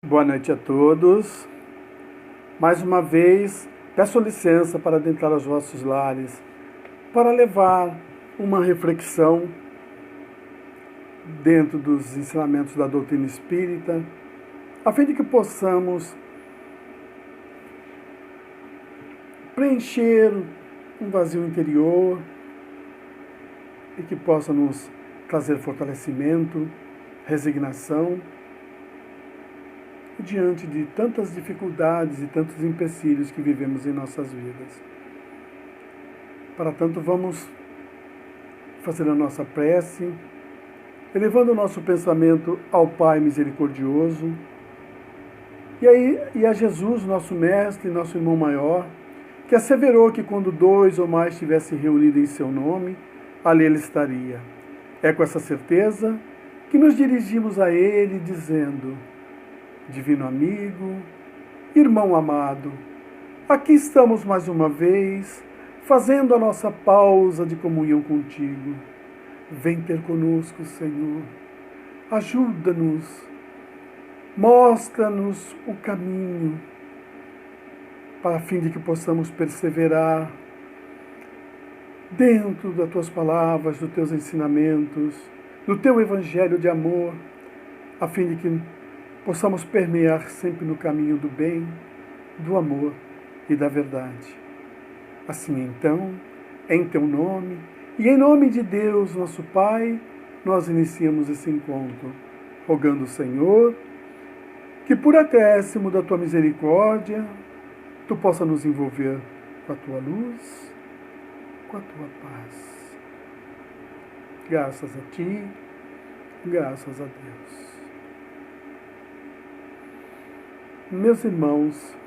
Boa noite a todos. Mais uma vez, peço licença para adentrar aos vossos lares, para levar uma reflexão dentro dos ensinamentos da doutrina espírita, a fim de que possamos preencher um vazio interior e que possa nos trazer fortalecimento, resignação, diante de tantas dificuldades e tantos empecilhos que vivemos em nossas vidas. Para tanto, vamos fazer a nossa prece, elevando o nosso pensamento ao Pai misericordioso e a Jesus, nosso Mestre, nosso irmão maior, que asseverou que quando 2 ou mais estivessem reunidos em seu nome, ali ele estaria. É com essa certeza que nos dirigimos a ele dizendo: Divino amigo, irmão amado, aqui estamos mais uma vez, fazendo a nossa pausa de comunhão contigo. Vem ter conosco, Senhor. Ajuda-nos, mostra-nos o caminho, para a fim de que possamos perseverar dentro das tuas palavras, dos teus ensinamentos, do teu evangelho de amor, a fim de que possamos permear sempre no caminho do bem, do amor e da verdade. Assim então, em teu nome e em nome de Deus, nosso Pai, nós iniciamos esse encontro, rogando ao Senhor que por acréscimo da tua misericórdia, tu possa nos envolver com a tua luz, com a tua paz. Graças a ti, graças a Deus. Meus irmãos,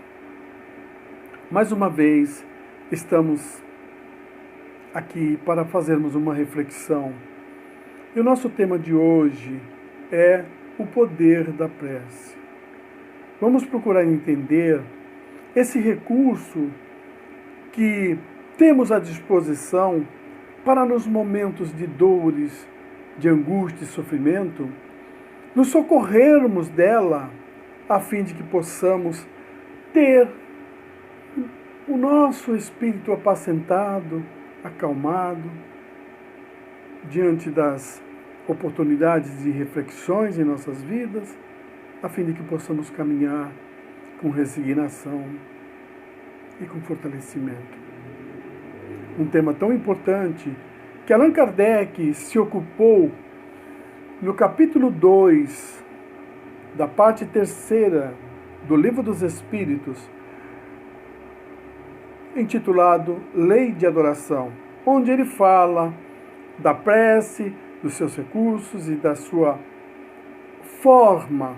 mais uma vez estamos aqui para fazermos uma reflexão. E o nosso tema de hoje é o poder da prece. Vamos procurar entender esse recurso que temos à disposição para, nos momentos de dores, de angústia e sofrimento, nos socorrermos dela, a fim de que possamos ter o nosso espírito apacentado, acalmado, diante das oportunidades de reflexões em nossas vidas, a fim de que possamos caminhar com resignação e com fortalecimento. Um tema tão importante que Allan Kardec se ocupou no capítulo 2, da parte 3ª do Livro dos Espíritos, intitulado Lei de Adoração, onde ele fala da prece, dos seus recursos e da sua forma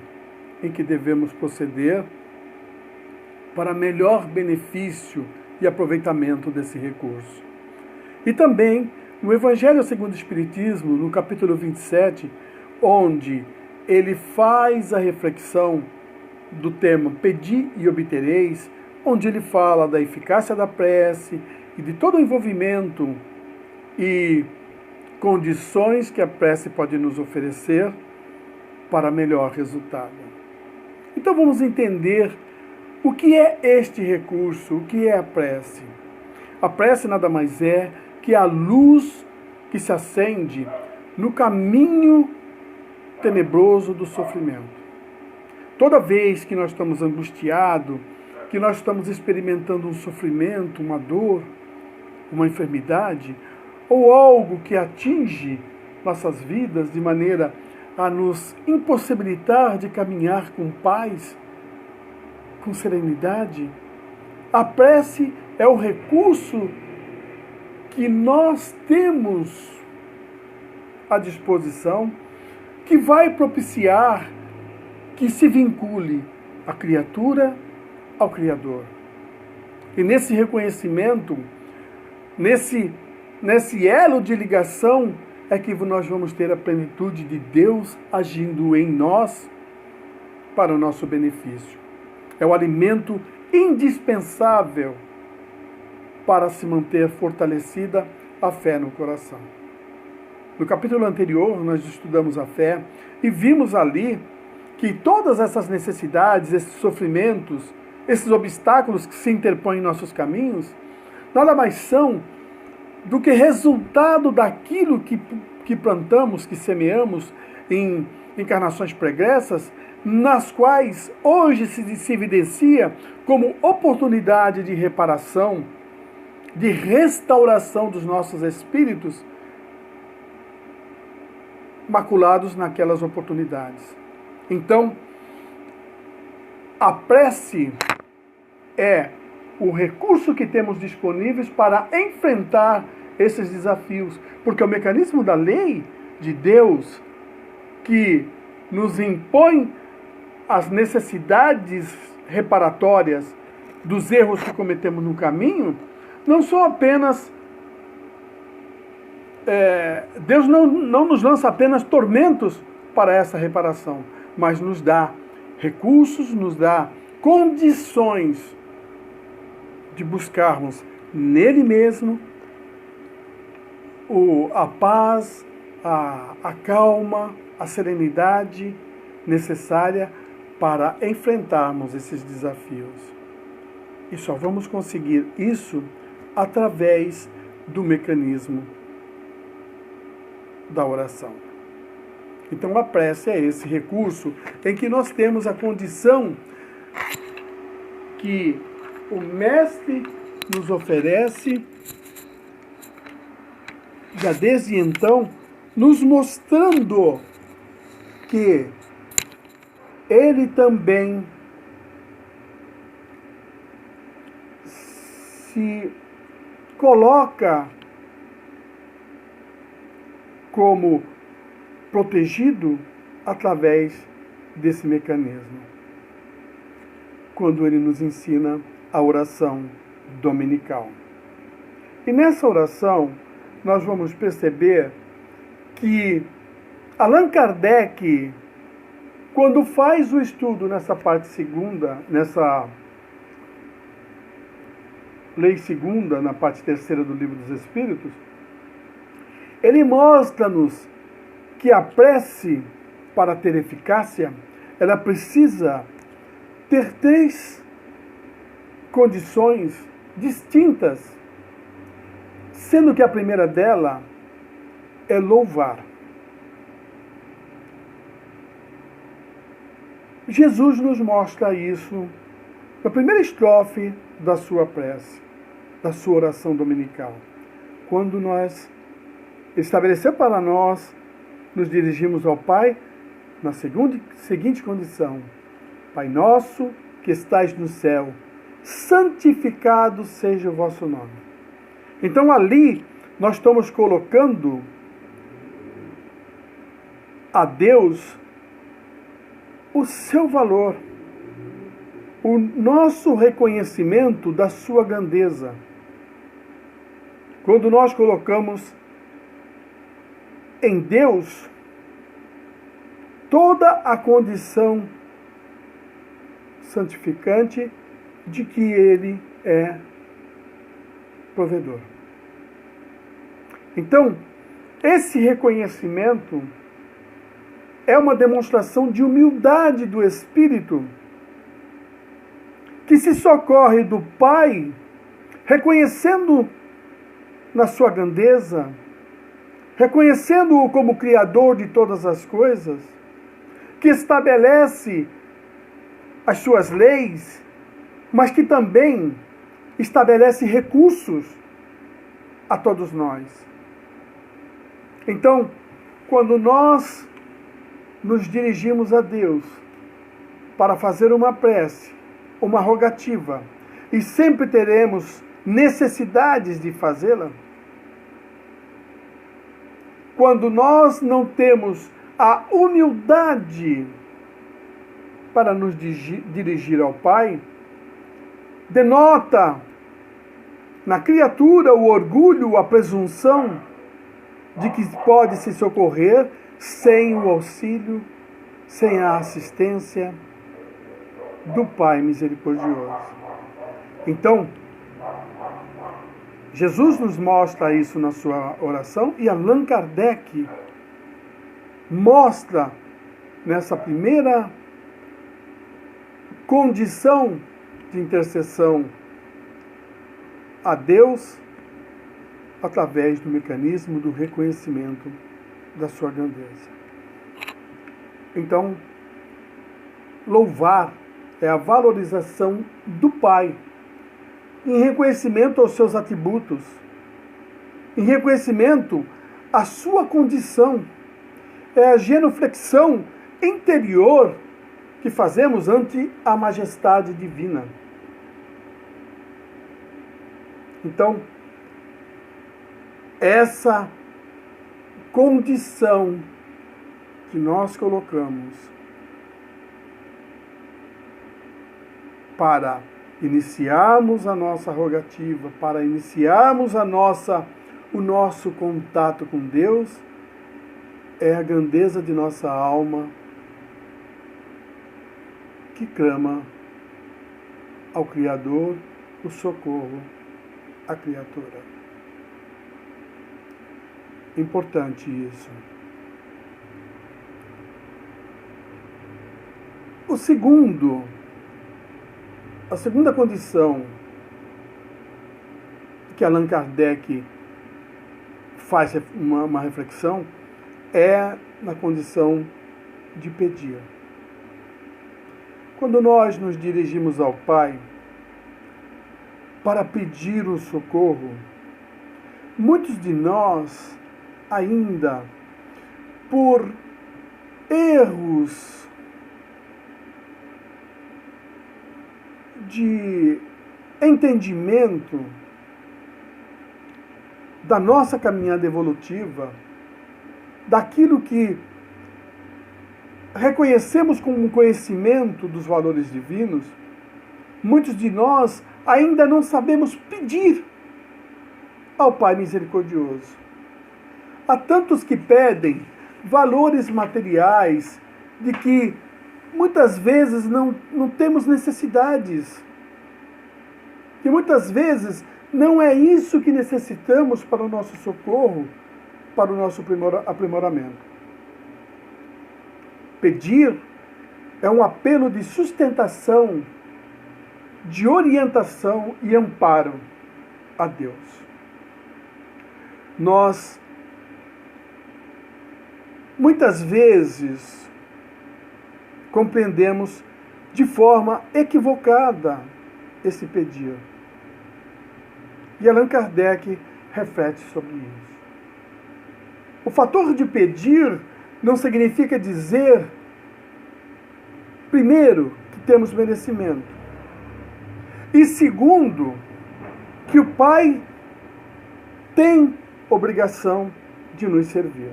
em que devemos proceder para melhor benefício e aproveitamento desse recurso. E também no Evangelho segundo o Espiritismo, no capítulo 27, onde ele faz a reflexão do tema Pedi e obtereis, onde ele fala da eficácia da prece e de todo o envolvimento e condições que a prece pode nos oferecer para melhor resultado. Então vamos entender o que é este recurso, o que é a prece. A prece nada mais é que a luz que se acende no caminho tenebroso do sofrimento. Toda vez que nós estamos angustiados, que nós estamos experimentando um sofrimento, uma dor, uma enfermidade, ou algo que atinge nossas vidas de maneira a nos impossibilitar de caminhar com paz, com serenidade, a prece é o recurso que nós temos à disposição, que vai propiciar que se vincule a criatura ao Criador. E nesse reconhecimento, nesse elo de ligação, é que nós vamos ter a plenitude de Deus agindo em nós para o nosso benefício. É o alimento indispensável para se manter fortalecida a fé no coração. No capítulo anterior, nós estudamos a fé e vimos ali que todas essas necessidades, esses sofrimentos, esses obstáculos que se interpõem em nossos caminhos, nada mais são do que resultado daquilo que plantamos, que semeamos em encarnações pregressas, nas quais hoje se evidencia como oportunidade de reparação, de restauração dos nossos espíritos maculados naquelas oportunidades. Então, a prece é o recurso que temos disponíveis para enfrentar esses desafios, porque o mecanismo da lei de Deus que nos impõe as necessidades reparatórias dos erros que cometemos no caminho, não são apenas... Deus não nos lança apenas tormentos para essa reparação, mas nos dá recursos, nos dá condições de buscarmos nele mesmo a paz, a calma, a serenidade necessária para enfrentarmos esses desafios. E só vamos conseguir isso através do mecanismo da oração. Então a prece é esse recurso em que nós temos a condição que o Mestre nos oferece, já desde então, nos mostrando que Ele também se coloca como protegido através desse mecanismo, quando Ele nos ensina a oração dominical. E nessa oração, nós vamos perceber que Allan Kardec, quando faz o estudo nessa parte segunda, nessa lei segunda, na parte terceira do Livro dos Espíritos, ele mostra-nos que a prece, para ter eficácia, ela precisa ter 3 condições distintas, sendo que a primeira dela é louvar. Jesus nos mostra isso na primeira estrofe da sua prece, da sua oração dominical, quando nós estabeleceu para nós, nos dirigimos ao Pai na seguinte condição: Pai nosso que estais no céu, santificado seja o vosso nome. Então ali nós estamos colocando a Deus o seu valor, o nosso reconhecimento da sua grandeza. Quando nós colocamos em Deus toda a condição santificante de que Ele é provedor. Então, esse reconhecimento é uma demonstração de humildade do Espírito, que se socorre do Pai, reconhecendo na sua grandeza, reconhecendo-o como Criador de todas as coisas, que estabelece as suas leis, mas que também estabelece recursos a todos nós. Então, quando nós nos dirigimos a Deus para fazer uma prece, uma rogativa, e sempre teremos necessidades de fazê-la, quando nós não temos a humildade para nos dirigir ao Pai, denota na criatura o orgulho, a presunção de que pode se socorrer sem o auxílio, sem a assistência do Pai misericordioso. Então, Jesus nos mostra isso na sua oração e Allan Kardec mostra nessa primeira condição de intercessão a Deus através do mecanismo do reconhecimento da sua grandeza. Então, louvar é a valorização do Pai em reconhecimento aos seus atributos, em reconhecimento à sua condição. É a genuflexão interior que fazemos ante a majestade divina. Então, essa condição que nós colocamos para iniciarmos a nossa rogativa, para iniciarmos o nosso contato com Deus, é a grandeza de nossa alma que clama ao Criador o socorro à criatura. Importante isso. A segunda condição que Allan Kardec faz uma reflexão é na condição de pedir. Quando nós nos dirigimos ao Pai para pedir o socorro, muitos de nós ainda, por erros de entendimento da nossa caminhada evolutiva, daquilo que reconhecemos como um conhecimento dos valores divinos, muitos de nós ainda não sabemos pedir ao Pai misericordioso. Há tantos que pedem valores materiais de que muitas vezes não temos necessidades. E muitas vezes não é isso que necessitamos para o nosso socorro, para o nosso aprimoramento. Pedir é um apelo de sustentação, de orientação e amparo a Deus. Nós, muitas vezes, compreendemos de forma equivocada esse pedir. E Allan Kardec reflete sobre isso. O fator de pedir não significa dizer, primeiro, que temos merecimento. E segundo, que o Pai tem obrigação de nos servir.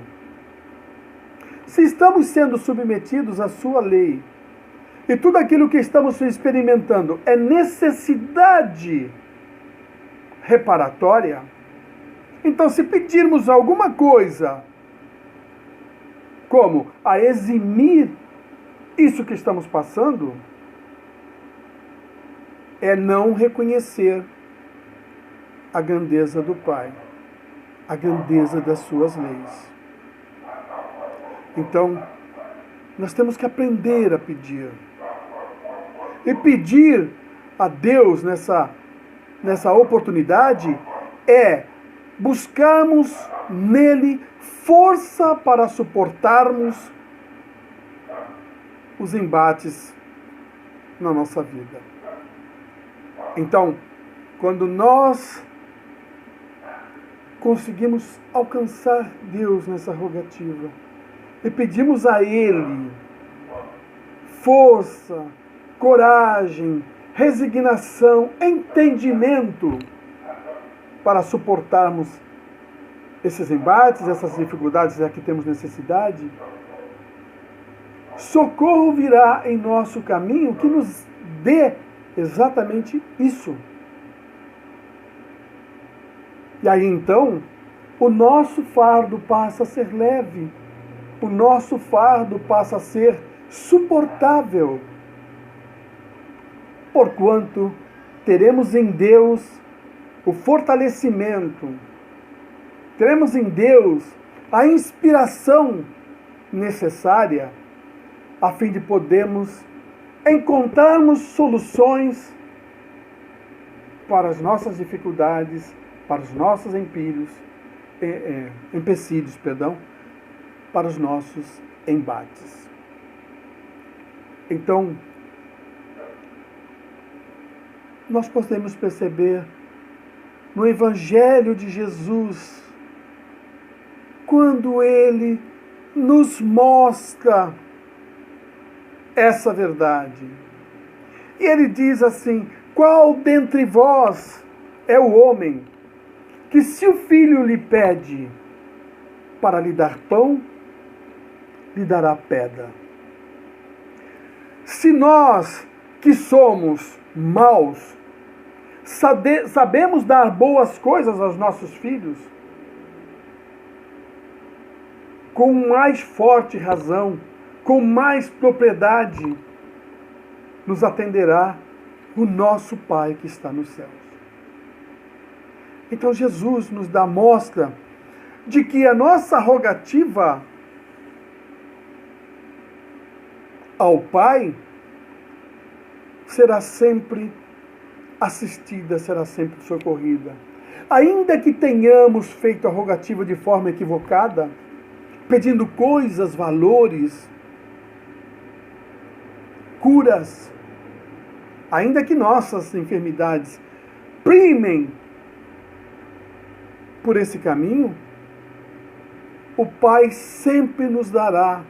Se estamos sendo submetidos à sua lei, e tudo aquilo que estamos experimentando é necessidade reparatória, então se pedirmos alguma coisa, como a eximir isso que estamos passando, é não reconhecer a grandeza do Pai, a grandeza das suas leis. Então, nós temos que aprender a pedir. E pedir a Deus nessa oportunidade é buscarmos nele força para suportarmos os embates na nossa vida. Então, quando nós conseguimos alcançar Deus nessa rogativa e pedimos a Ele força, coragem, resignação, entendimento para suportarmos esses embates, essas dificuldades a que temos necessidade, socorro virá em nosso caminho que nos dê exatamente isso. E aí então, o nosso fardo passa a ser leve, o nosso fardo passa a ser suportável, porquanto teremos em Deus o fortalecimento, teremos em Deus a inspiração necessária a fim de podermos encontrarmos soluções para as nossas dificuldades, para os nossos empecilhos, para os nossos embates. Então, nós podemos perceber no Evangelho de Jesus, quando Ele nos mostra essa verdade. E Ele diz assim: qual dentre vós é o homem que, se o filho lhe pede para lhe dar pão, lhe dará pedra? Se nós, que somos maus, sabemos dar boas coisas aos nossos filhos, com mais forte razão, com mais propriedade, nos atenderá o nosso Pai que está nos céus. Então Jesus nos dá mostra de que a nossa rogativa ao Pai será sempre assistida, será sempre socorrida. Ainda que tenhamos feito a rogativa de forma equivocada, pedindo coisas, valores, curas, ainda que nossas enfermidades primem por esse caminho, o Pai sempre nos dará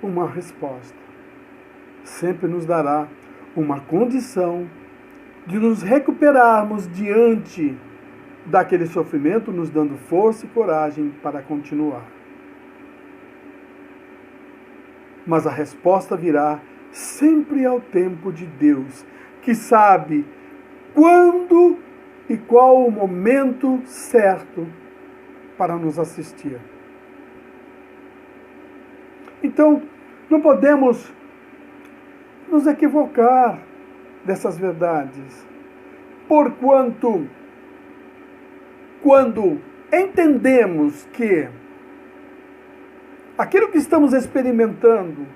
uma resposta, sempre nos dará uma condição de nos recuperarmos diante daquele sofrimento, nos dando força e coragem para continuar. Mas a resposta virá sempre ao tempo de Deus, que sabe quando e qual o momento certo para nos assistir. Então, não podemos nos equivocar dessas verdades, porquanto, quando entendemos que aquilo que estamos experimentando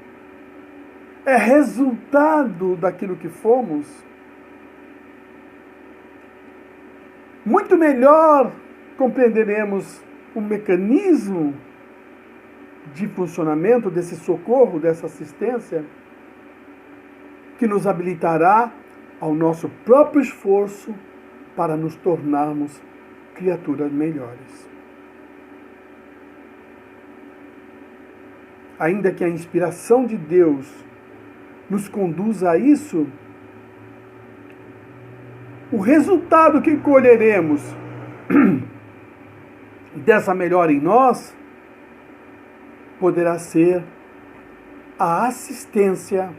é resultado daquilo que fomos, muito melhor compreenderemos o mecanismo de funcionamento desse socorro, dessa assistência, que nos habilitará ao nosso próprio esforço para nos tornarmos criaturas melhores. Ainda que a inspiração de Deus nos conduza a isso, o resultado que colheremos dessa melhora em nós poderá ser a assistência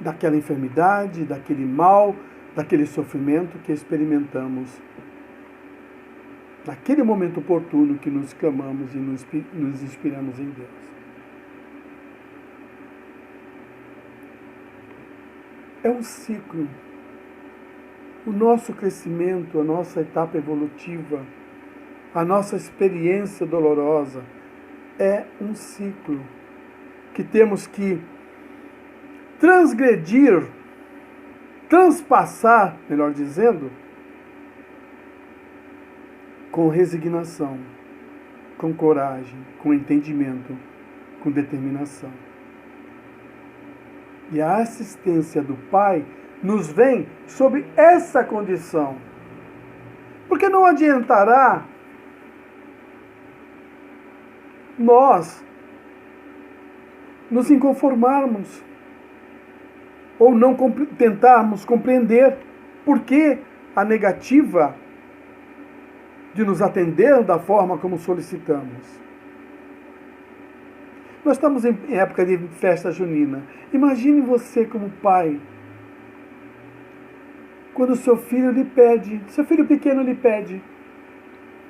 daquela enfermidade, daquele mal, daquele sofrimento que experimentamos naquele momento oportuno que nos clamamos e nos inspiramos em Deus. É um ciclo. O nosso crescimento, a nossa etapa evolutiva, a nossa experiência dolorosa é um ciclo que temos que transgredir, transpassar, melhor dizendo, com resignação, com coragem, com entendimento, com determinação. E a assistência do Pai nos vem sob essa condição. Porque não adiantará nós nos inconformarmos ou não tentarmos compreender por que a negativa de nos atender da forma como solicitamos. Nós estamos em época de festa junina. Imagine você como pai, quando seu filho lhe pede, seu filho pequeno lhe pede,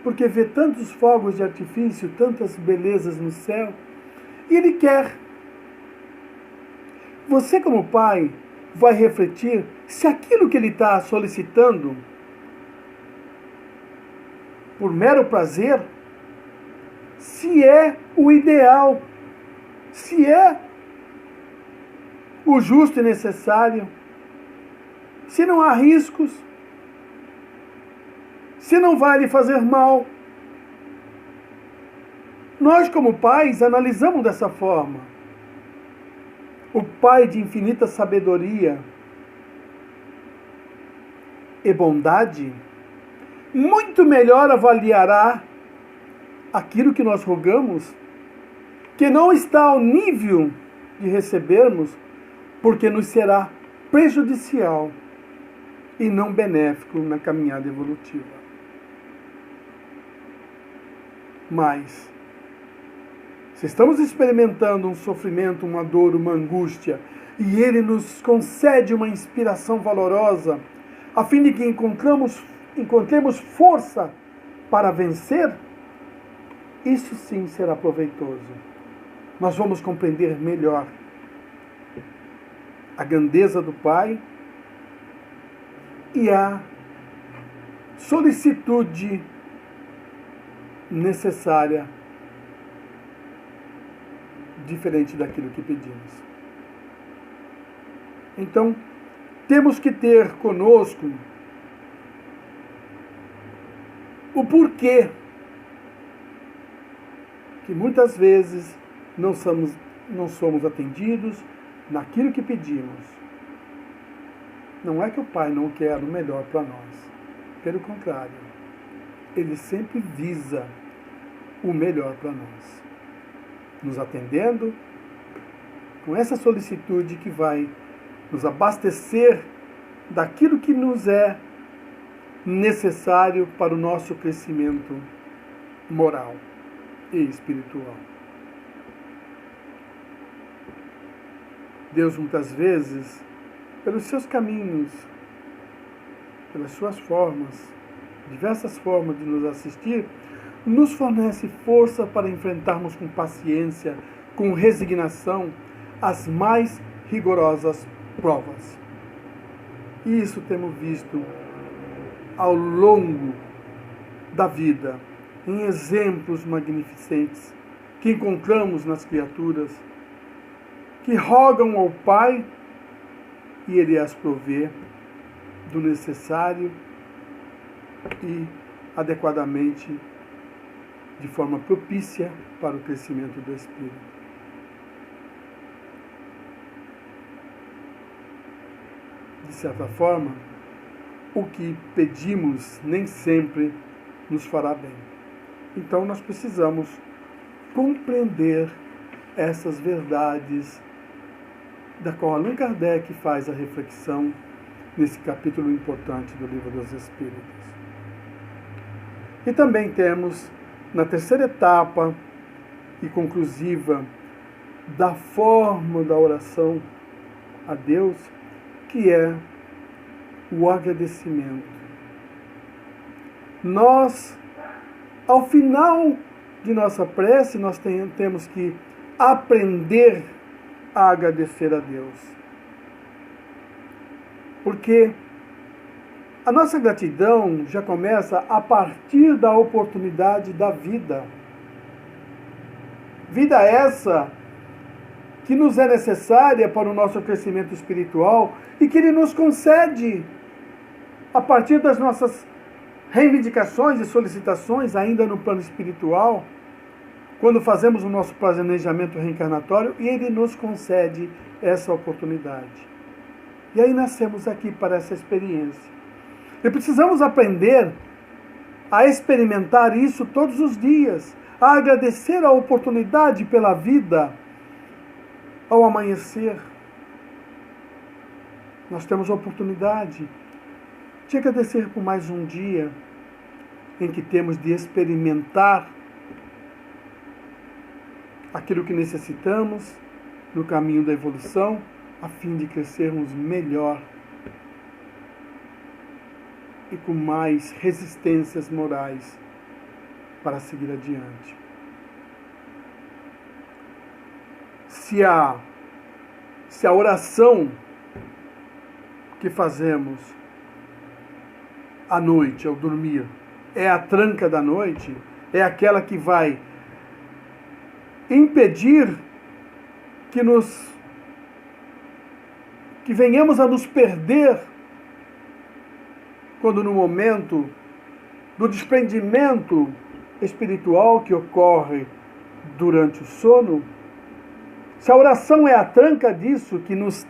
porque vê tantos fogos de artifício, tantas belezas no céu, e ele quer. Você como pai vai refletir se aquilo que ele está solicitando, por mero prazer, se é o ideal, se é o justo e necessário, se não há riscos, se não vai lhe fazer mal. Nós, como pais, analisamos dessa forma. O Pai de infinita sabedoria e bondade, muito melhor avaliará aquilo que nós rogamos, que não está ao nível de recebermos, porque nos será prejudicial e não benéfico na caminhada evolutiva. Mas, se estamos experimentando um sofrimento, uma dor, uma angústia, e Ele nos concede uma inspiração valorosa, a fim de que encontremos força para vencer, isso sim será proveitoso. Nós vamos compreender melhor a grandeza do Pai e a solicitude necessária, diferente daquilo que pedimos. Então, temos que ter conosco o porquê que muitas vezes não somos atendidos naquilo que pedimos. Não é que o Pai não quer o melhor para nós. Pelo contrário, Ele sempre visa o melhor para nós, nos atendendo com essa solicitude que vai nos abastecer daquilo que nos é necessário para o nosso crescimento moral e espiritual. Deus, muitas vezes, pelos seus caminhos, pelas suas formas, diversas formas de nos assistir, nos fornece força para enfrentarmos com paciência, com resignação, as mais rigorosas provas. E isso temos visto ao longo da vida, em exemplos magnificentes que encontramos nas criaturas, que rogam ao Pai e Ele as provê do necessário e adequadamente, de forma propícia para o crescimento do Espírito. De certa forma, o que pedimos nem sempre nos fará bem. Então nós precisamos compreender essas verdades da qual Allan Kardec faz a reflexão nesse capítulo importante do Livro dos Espíritos. E também temos, na terceira etapa e conclusiva da forma da oração a Deus, que é o agradecimento. Nós, ao final de nossa prece, nós temos que aprender a agradecer a Deus. Porque a nossa gratidão já começa a partir da oportunidade da vida. Vida essa que nos é necessária para o nosso crescimento espiritual e que Ele nos concede a partir das nossas reivindicações e solicitações ainda no plano espiritual, quando fazemos o nosso planejamento reencarnatório, e Ele nos concede essa oportunidade. E aí nascemos aqui para essa experiência. E precisamos aprender a experimentar isso todos os dias, a agradecer a oportunidade pela vida ao amanhecer. Nós temos a oportunidade de agradecer por mais um dia em que temos de experimentar aquilo que necessitamos no caminho da evolução, a fim de crescermos melhor e com mais resistências morais para seguir adiante. Se a oração que fazemos à noite, ao dormir, é a tranca da noite, é aquela que vai impedir que nos que venhamos a nos perder quando no momento do desprendimento espiritual que ocorre durante o sono, se a oração é a tranca disso que nos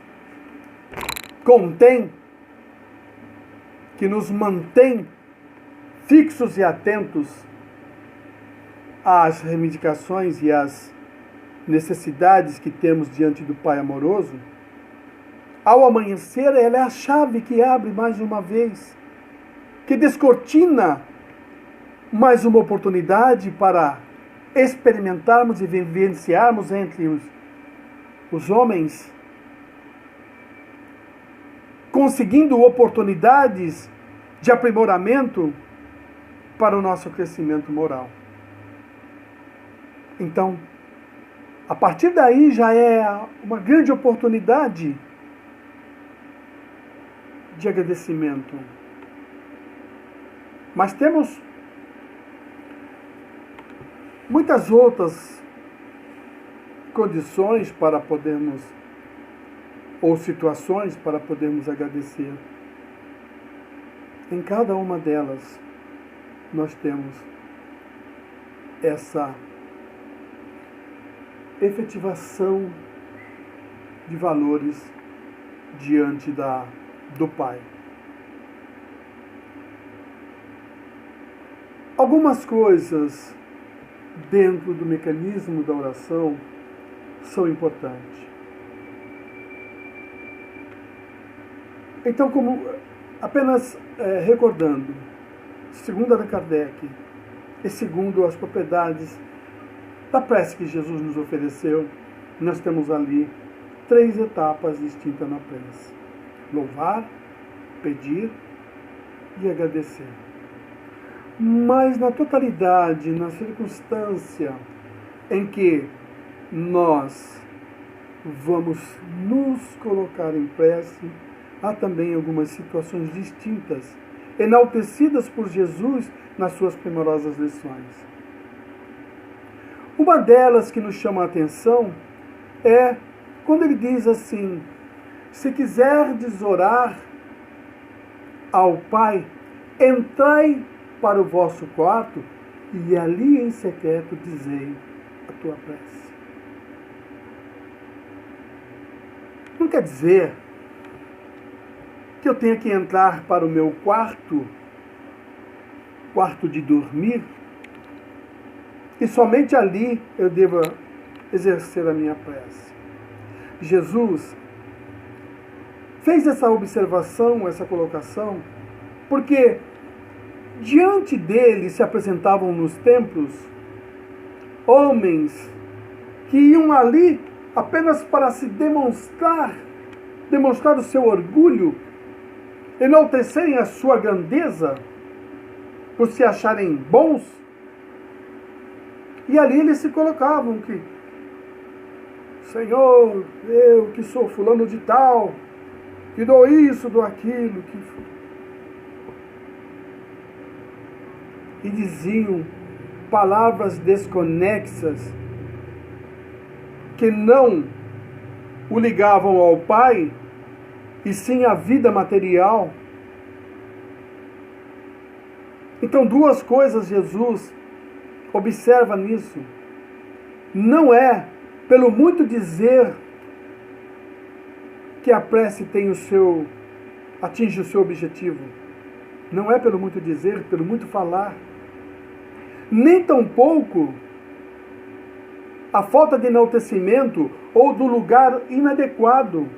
contém, que nos mantém fixos e atentos às reivindicações e às necessidades que temos diante do Pai amoroso, ao amanhecer ela é a chave que abre mais uma vez, que descortina mais uma oportunidade para experimentarmos e vivenciarmos entre os homens, conseguindo oportunidades de aprimoramento para o nosso crescimento moral. Então, a partir daí já é uma grande oportunidade de agradecimento. Mas temos muitas outras condições para podermos, ou situações para podermos agradecer. Em cada uma delas, nós temos essa efetivação de valores diante do Pai. Algumas coisas dentro do mecanismo da oração são importantes. Então, como apenas recordando, segundo Allan Kardec, e segundo as propriedades da prece que Jesus nos ofereceu, nós temos ali 3 etapas distintas na prece: louvar, pedir e agradecer. Mas na totalidade, na circunstância em que nós vamos nos colocar em prece, há também algumas situações distintas, enaltecidas por Jesus nas suas primorosas lições. Uma delas que nos chama a atenção é quando ele diz assim: se quiserdes orar ao Pai, entrai para o vosso quarto e ali em secreto dizei a tua prece. Não quer dizer que eu tenha que entrar para o meu quarto de dormir, e somente ali eu deva exercer a minha prece. Jesus fez essa observação, essa colocação, porque diante dele se apresentavam nos templos homens que iam ali apenas para se demonstrar o seu orgulho, enaltecerem a sua grandeza, por se acharem bons. E ali eles se colocavam que: Senhor, eu que sou fulano de tal, que dou isso, dou aquilo, e diziam palavras desconexas que não o ligavam ao Pai, e sim à vida material. Então, 2 coisas Jesus observa nisso. Não é pelo muito dizer que a prece atinge o seu objetivo. Não é pelo muito dizer, pelo muito falar. Nem tampouco a falta de enaltecimento ou do lugar inadequado.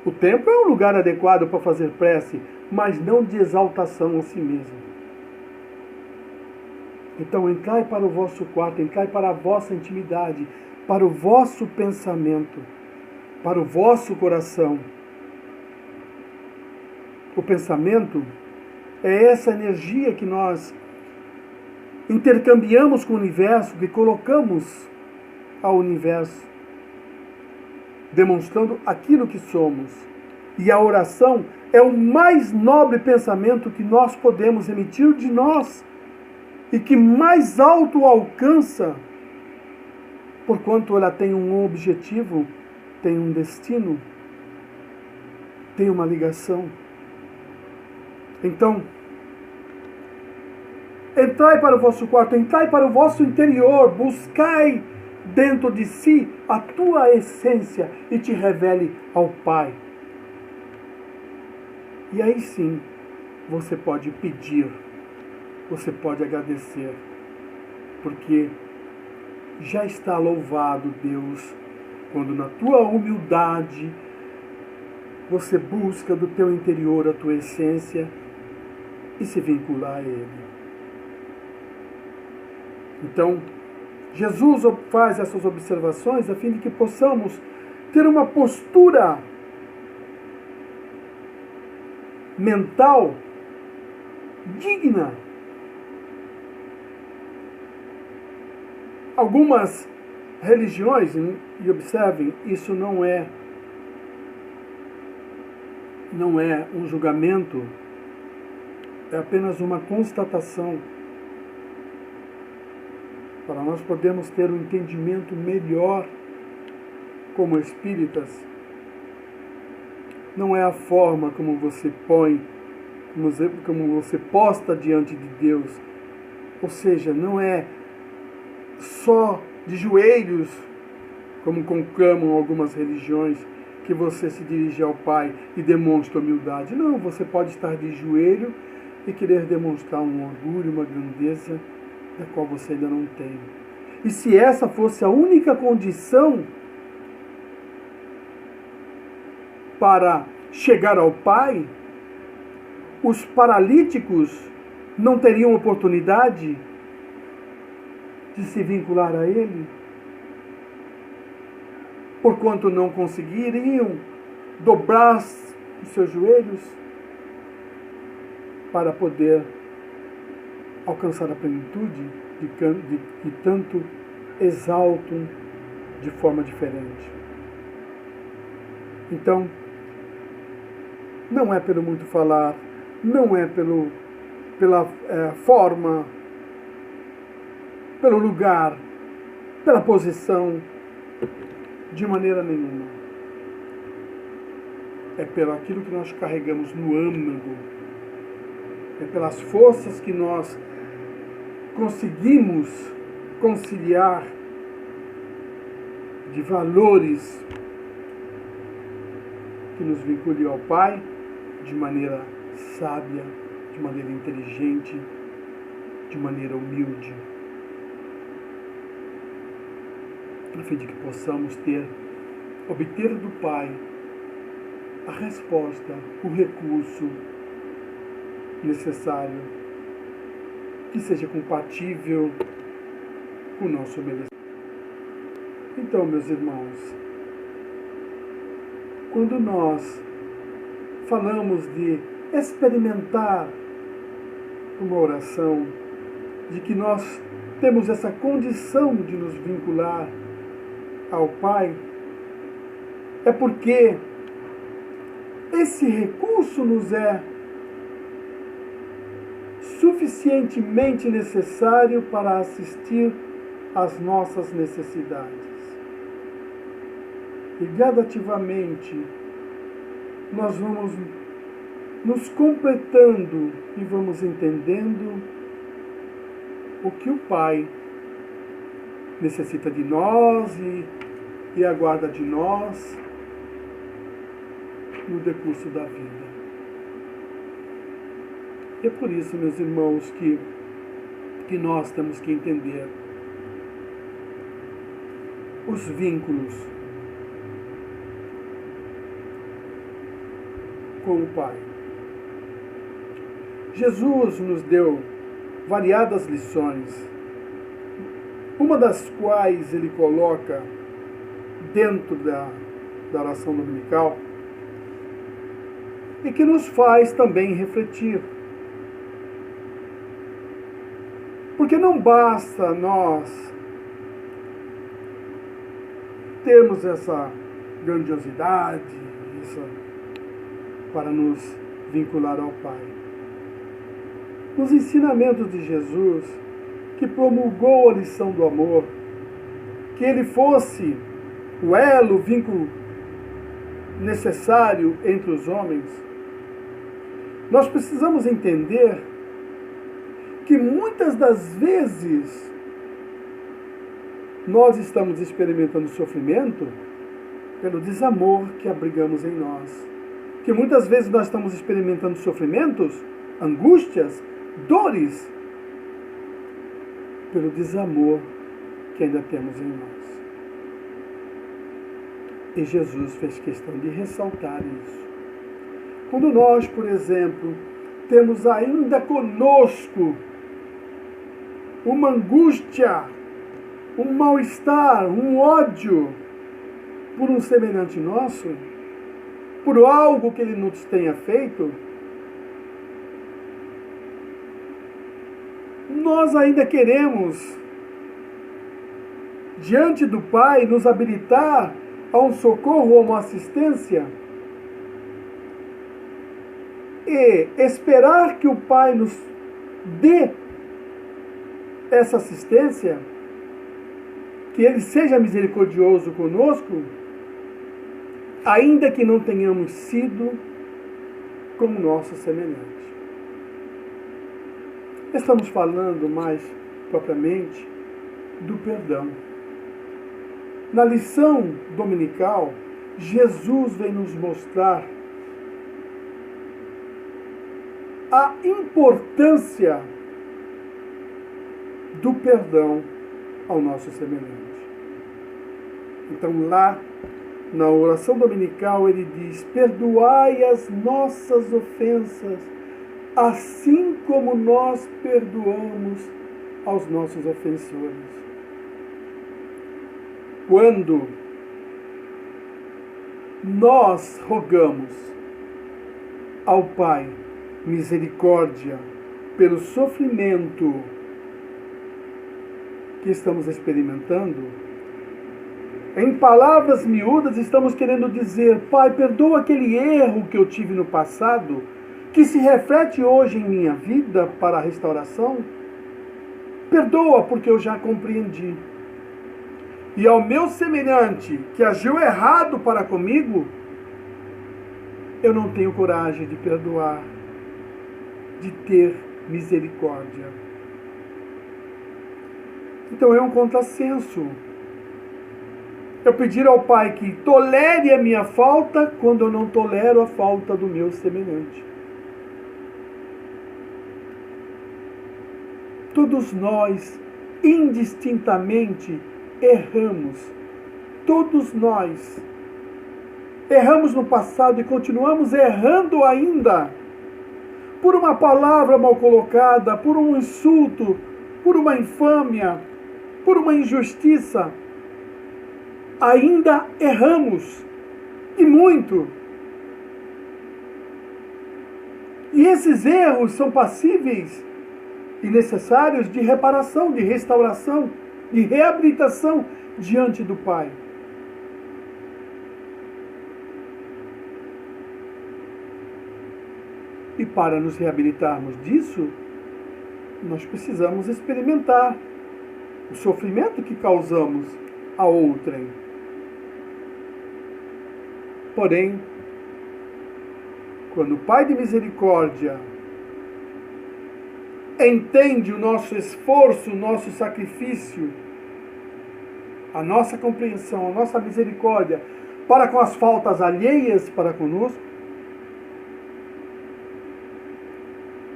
O templo é um lugar adequado para fazer prece, mas não de exaltação a si mesmo. Então, entrai para o vosso quarto, entrai para a vossa intimidade, para o vosso pensamento, para o vosso coração. O pensamento é essa energia que nós intercambiamos com o universo, que colocamos ao universo, demonstrando aquilo que somos. E a oração é o mais nobre pensamento que nós podemos emitir de nós e que mais alto alcança, porquanto ela tem um objetivo tem um destino, tem uma ligação. Então, entrai para o vosso quarto, entrai para o vosso interior, buscai dentro de si a tua essência e te revele ao Pai. E aí sim, você pode pedir, você pode agradecer, porque já está louvado Deus quando na tua humildade você busca do teu interior a tua essência e se vincular a Ele. Então, Jesus faz essas observações a fim de que possamos ter uma postura mental digna. Algumas religiões, e observem, isso não é um julgamento, é apenas uma constatação, para nós podermos ter um entendimento melhor como espíritas. Não é a forma como você põe, como você posta diante de Deus, ou seja, não é só de joelhos, como conclamam algumas religiões, que você se dirige ao Pai e demonstra humildade. Não, você pode estar de joelho e querer demonstrar um orgulho, uma grandeza da qual você ainda não tem. E se essa fosse a única condição para chegar ao Pai, os paralíticos não teriam oportunidade de se vincular a Ele, porquanto não conseguiriam dobrar os seus joelhos para poder alcançar a plenitude de tanto exaltam de forma diferente. Então, não é pelo muito falar, não é pela forma, pelo lugar, pela posição, de maneira nenhuma. É pelo aquilo que nós carregamos no âmago, é pelas forças que nós conseguimos conciliar de valores que nos vinculem ao Pai de maneira sábia, de maneira inteligente, de maneira humilde, a fim de que possamos obter do Pai a resposta, o recurso necessário, que seja compatível com o nosso merecimento. Então, meus irmãos, quando nós falamos de experimentar uma oração, de que nós temos essa condição de nos vincular ao Pai, é porque esse recurso nos é suficientemente necessário para assistir às nossas necessidades. E gradativamente nós vamos nos completando e vamos entendendo o que o Pai necessita de nós e aguarda de nós no decurso da vida. E é por isso, meus irmãos, que nós temos que entender os vínculos com o Pai. Jesus nos deu variadas lições, uma das quais ele coloca dentro da oração dominical e que nos faz também refletir. Porque não basta nós termos essa grandiosidade para nos vincular ao Pai. Nos ensinamentos de Jesus, que promulgou a lição do amor, que ele fosse o elo, o vínculo necessário entre os homens, nós precisamos entender que muitas das vezes nós estamos experimentando sofrimento pelo desamor que abrigamos em nós. Que muitas vezes nós estamos experimentando sofrimentos, angústias, dores, pelo desamor que ainda temos em nós. E Jesus fez questão de ressaltar isso. Quando nós, por exemplo, temos ainda conosco uma angústia, um mal-estar, um ódio por um semelhante nosso, por algo que ele nos tenha feito, nós ainda queremos, diante do Pai, nos habilitar a um socorro ou uma assistência e esperar que o Pai nos dê essa assistência, que Ele seja misericordioso conosco, ainda que não tenhamos sido como nosso semelhante. Estamos falando mais propriamente do perdão. Na lição dominical, Jesus vem nos mostrar a importância do perdão ao nosso semelhante. Então, lá na oração dominical, ele diz: perdoai as nossas ofensas, assim como nós perdoamos aos nossos ofensores. Quando nós rogamos ao Pai misericórdia pelo sofrimento que estamos experimentando, em palavras miúdas estamos querendo dizer: Pai, perdoa aquele erro que eu tive no passado, que se reflete hoje em minha vida para a restauração. Perdoa, porque eu já compreendi. E ao meu semelhante que agiu errado para comigo, eu não tenho coragem de perdoar, de ter misericórdia. Então é um contrassenso eu pedir ao Pai que tolere a minha falta quando eu não tolero a falta do meu semelhante. Todos nós, indistintamente, erramos. Todos nós erramos no passado e continuamos errando ainda. Por uma palavra mal colocada, por um insulto, por uma infâmia, por uma injustiça. Ainda erramos. E muito. E esses erros são passíveis e necessários de reparação, de restauração, de reabilitação diante do Pai. E para nos reabilitarmos disso, nós precisamos experimentar o sofrimento que causamos a outrem. Porém, quando o Pai de misericórdia entende o nosso esforço, o nosso sacrifício, a nossa compreensão, a nossa misericórdia para com as faltas alheias para conosco,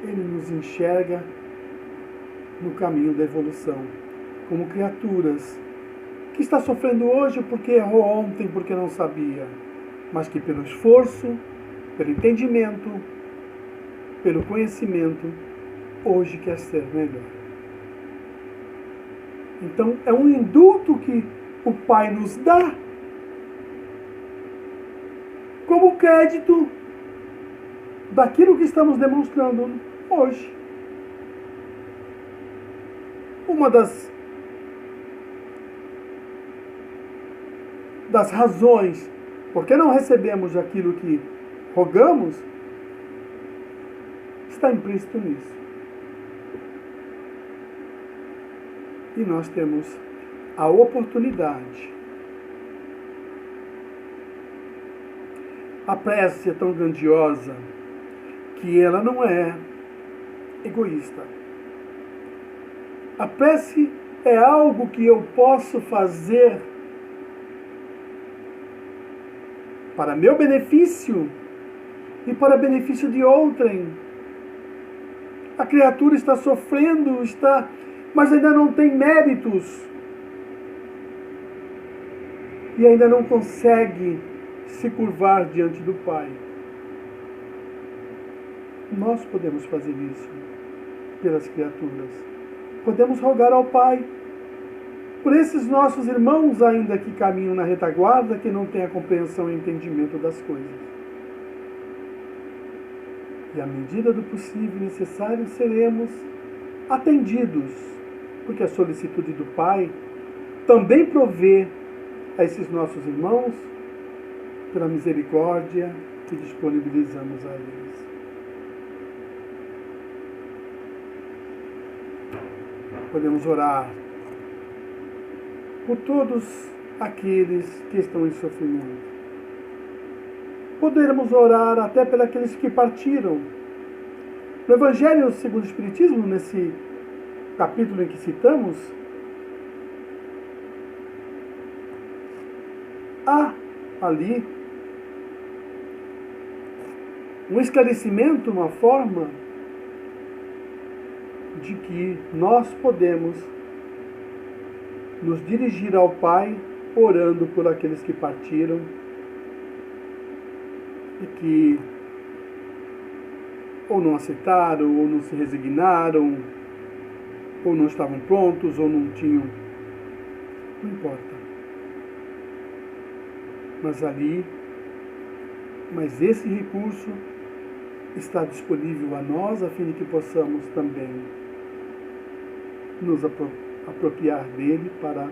Ele nos enxerga no caminho da evolução, como criaturas que está sofrendo hoje porque errou ontem, porque não sabia, mas que pelo esforço, pelo entendimento, pelo conhecimento, hoje quer ser melhor. Então é um indulto que o Pai nos dá como crédito daquilo que estamos demonstrando hoje. Uma das razões por que não recebemos aquilo que rogamos está implícito nisso. E nós temos a oportunidade A prece é tão grandiosa que ela não é egoísta. A prece é algo que eu posso fazer para meu benefício e para benefício de outrem. A criatura está sofrendo, mas ainda não tem méritos. E ainda não consegue se curvar diante do Pai. Nós podemos fazer isso pelas criaturas. Podemos rogar ao Pai por esses nossos irmãos ainda que caminham na retaguarda, que não têm a compreensão e entendimento das coisas. E à medida do possível e necessário seremos atendidos, porque a solicitude do Pai também provê a esses nossos irmãos pela misericórdia que disponibilizamos a eles. Podemos orar por todos aqueles que estão em sofrimento. Podemos orar até por aqueles que partiram. No Evangelho segundo o Espiritismo, nesse capítulo em que citamos, há ali um esclarecimento, uma forma de que nós podemos nos dirigir ao Pai orando por aqueles que partiram e que ou não aceitaram, ou não se resignaram, ou não estavam prontos, ou não tinham. Não importa. Mas esse recurso está disponível a nós, a fim de que possamos também nos apropriar dele para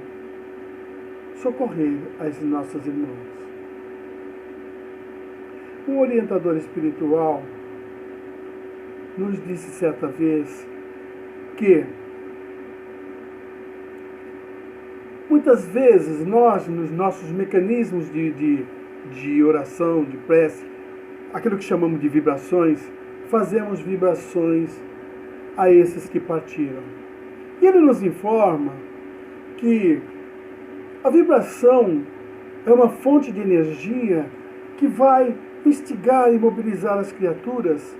socorrer as nossas irmãs. Um orientador espiritual nos disse certa vez que muitas vezes nós, nos nossos mecanismos de oração, de prece, aquilo que chamamos de vibrações, fazemos vibrações a esses que partiram. E ele nos informa que a vibração é uma fonte de energia que vai instigar e mobilizar as criaturas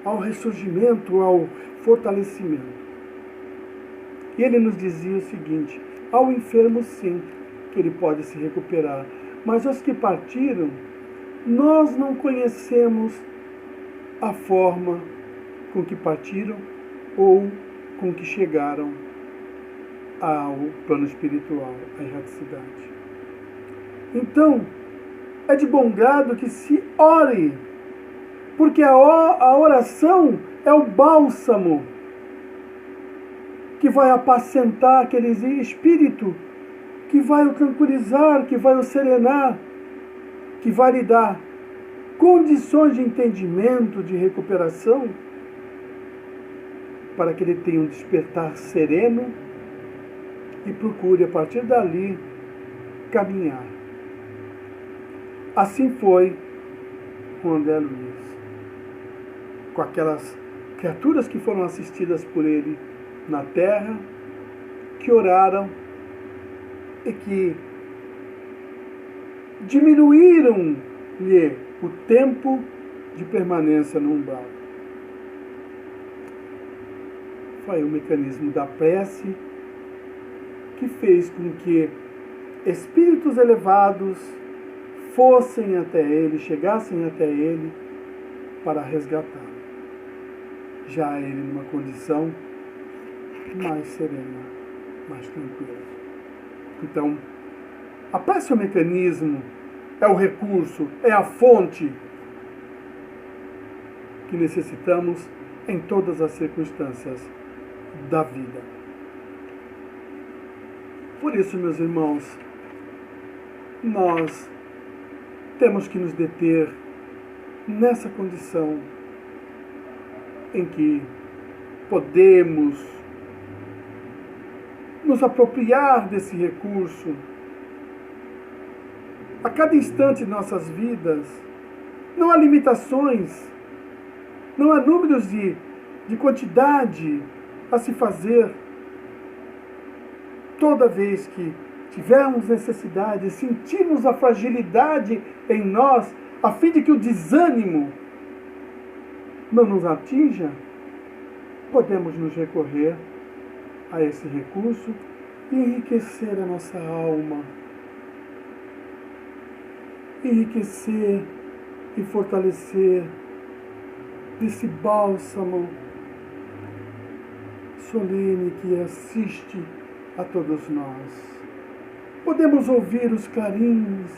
ao ressurgimento, ao fortalecimento. E ele nos dizia o seguinte: ao enfermo sim, que ele pode se recuperar, mas os que partiram, nós não conhecemos a forma com que partiram ou com que chegaram ao plano espiritual, à erraticidade. Então, é de bom grado que se ore, porque a oração é o bálsamo que vai apacentar aquele espírito, que vai o tranquilizar, que vai o serenar, que vai lhe dar condições de entendimento, de recuperação, para que ele tenha um despertar sereno e procure, a partir dali, caminhar. Assim foi com André Luiz, com aquelas criaturas que foram assistidas por ele na terra, que oraram e que diminuíram-lhe o tempo de permanência no umbral. Foi o mecanismo da prece que fez com que espíritos elevados fossem até ele, chegassem até ele para resgatá-lo. Já ele numa condição mais serena, mais tranquila. Então, a prece é o mecanismo, é o recurso, é a fonte que necessitamos em todas as circunstâncias da vida. Por isso, meus irmãos, nós temos que nos deter nessa condição em que podemos nos apropriar desse recurso a cada instante de nossas vidas. Não há limitações, não há números de quantidade a se fazer. Toda vez que tivermos necessidade, sentirmos a fragilidade em nós, a fim de que o desânimo não nos atinja, podemos nos recorrer a esse recurso e enriquecer a nossa alma, enriquecer e fortalecer desse bálsamo solene que assiste a todos nós. Podemos ouvir os clarins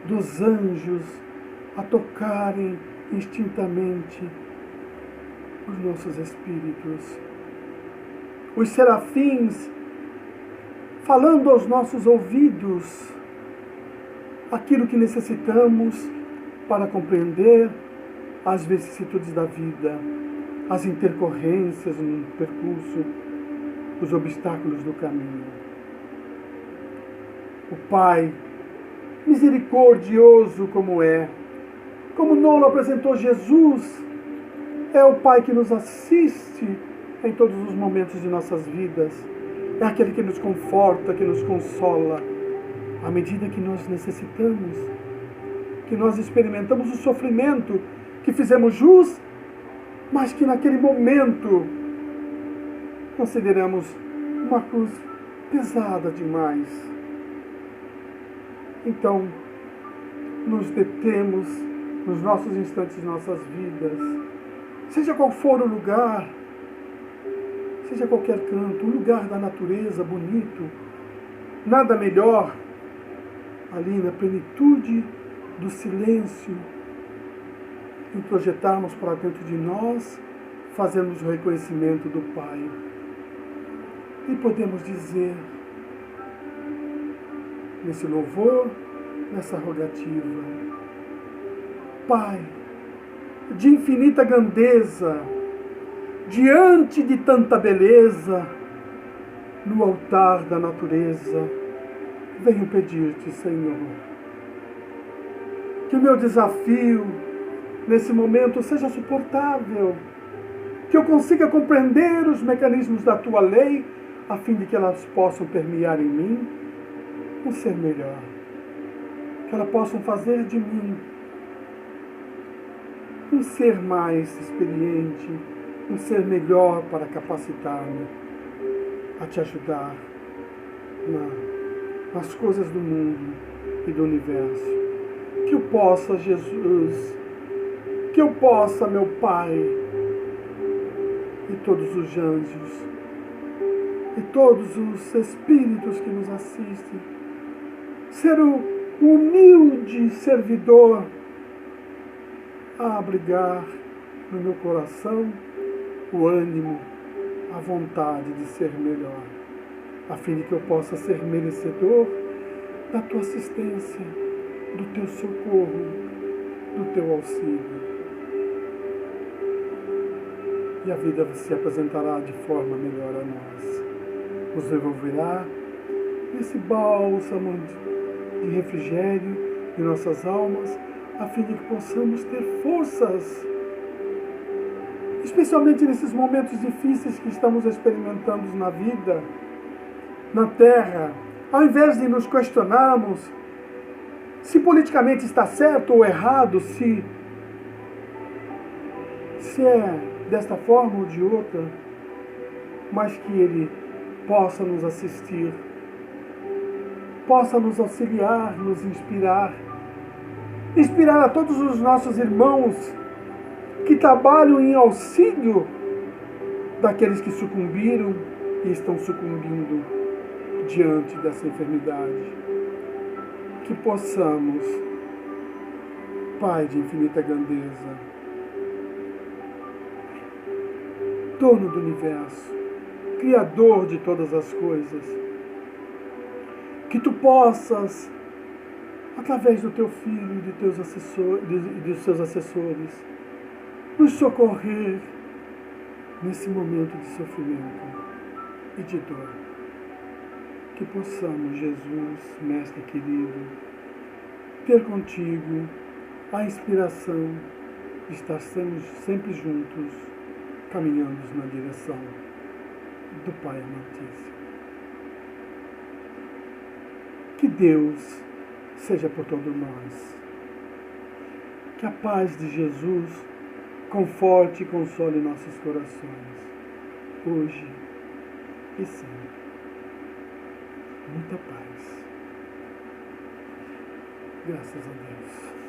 dos anjos a tocarem instintamente os nossos espíritos. Os serafins falando aos nossos ouvidos aquilo que necessitamos para compreender as vicissitudes da vida, as intercorrências no percurso, os obstáculos do caminho. O Pai, misericordioso como Nolo apresentou Jesus, é o Pai que nos assiste em todos os momentos de nossas vidas. É aquele que nos conforta, que nos consola, à medida que nós necessitamos, que nós experimentamos o sofrimento, que fizemos jus, mas que naquele momento consideramos uma cruz pesada demais. Então, nos detemos nos nossos instantes de nossas vidas, seja qual for o lugar, seja qualquer canto, um lugar da natureza bonito, nada melhor, ali na plenitude do silêncio, em projetarmos para dentro de nós, fazermos o reconhecimento do Pai. E podemos dizer, nesse louvor, nessa rogativa: Pai, de infinita grandeza, diante de tanta beleza, no altar da natureza, venho pedir-te, Senhor, que o meu desafio nesse momento seja suportável, que eu consiga compreender os mecanismos da tua lei, a fim de que elas possam permear em mim um ser melhor, que elas possam fazer de mim um ser mais experiente, um ser melhor para capacitar-me a te ajudar nas coisas do mundo e do universo. Que eu possa, Jesus, que eu possa, meu Pai, e todos os anjos, e todos os espíritos que nos assistem, ser o humilde servidor a abrigar no meu coração o ânimo, a vontade de ser melhor, a fim de que eu possa ser merecedor da tua assistência, do teu socorro, do teu auxílio. E a vida se apresentará de forma melhor a nós. Nos devolverá esse bálsamo de refrigério em nossas almas, a fim de que possamos ter forças, especialmente nesses momentos difíceis que estamos experimentando na vida, na Terra. Ao invés de nos questionarmos se politicamente está certo ou errado, se é desta forma ou de outra, mas que Ele possa nos assistir, possa nos auxiliar, nos inspirar a todos os nossos irmãos que trabalham em auxílio daqueles que sucumbiram e estão sucumbindo diante dessa enfermidade. Que possamos, Pai de infinita grandeza, dono do universo, Criador de todas as coisas, que Tu possas, através do Teu Filho e dos seus assessores, nos socorrer nesse momento de sofrimento e de dor. Que possamos, Jesus, Mestre querido, ter contigo a inspiração de estar sempre juntos, caminhando na direção do Pai amantíssimo. Que Deus seja por todos nós. Que a paz de Jesus conforte e console nossos corações, hoje e sempre. Muita paz. Graças a Deus.